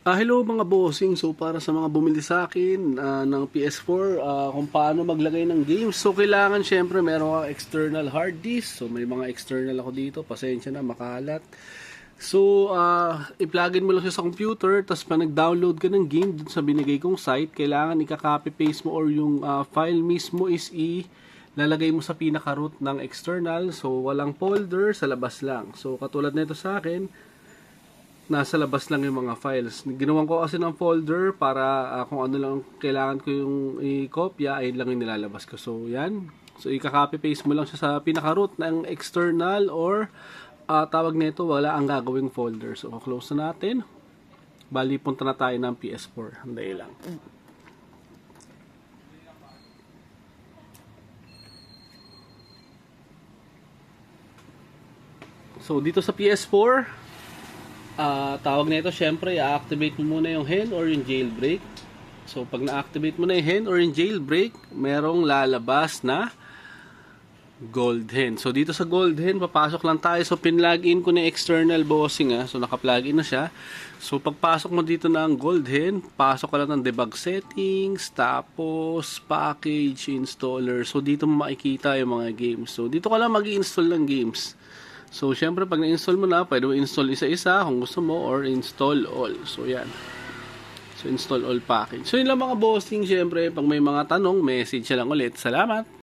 Hello mga bossing. So para sa mga bumili sa akin ng PS4, kung paano maglagay ng games. So kailangan syempre meron kang external hard disk. So may mga external ako dito. Pasensya na, makalat. So i-plugin mo lang siya sa computer. Tapos pa nag-download ka ng game dun sa binigay kong site, kailangan i-copy paste mo or yung file mismo is lalagay mo sa pinaka-root ng external. So walang folder, sa labas lang. So katulad nito sa akin, nasa labas lang yung mga files. Ginawan ko kasi ng folder para kung ano lang kailangan ko yung i-kopya, ay lang yung nilalabas ko. So, yan. So, i-copy paste mo lang siya sa pinaka-root ng external or tawag nito, wala ang gagawing folder. So, close na natin. Bali, punta na tayo ng PS4. Handay lang. So, dito sa PS4, tawag na ito, syempre, i-activate mo muna yung hen or yung jailbreak. So, pag na-activate mo na yung hen or yung jailbreak, merong lalabas na gold hen. So, dito sa gold hen, papasok lang tayo. So, pinlog-in ko na external bossing. So, naka-plug-in na siya. So, pagpasok mo dito ng gold hen, pasok ka lang ng debug settings, tapos package installer. So, dito mo makikita yung mga games. So, dito ka lang mag-i-install ng games. So, syempre, pag na-install mo na, pwede mo install isa-isa kung gusto mo or install all. So, yan. So, install all package. So, yun lang mga bossing. Syempre, pag may mga tanong, message lang ulit. Salamat!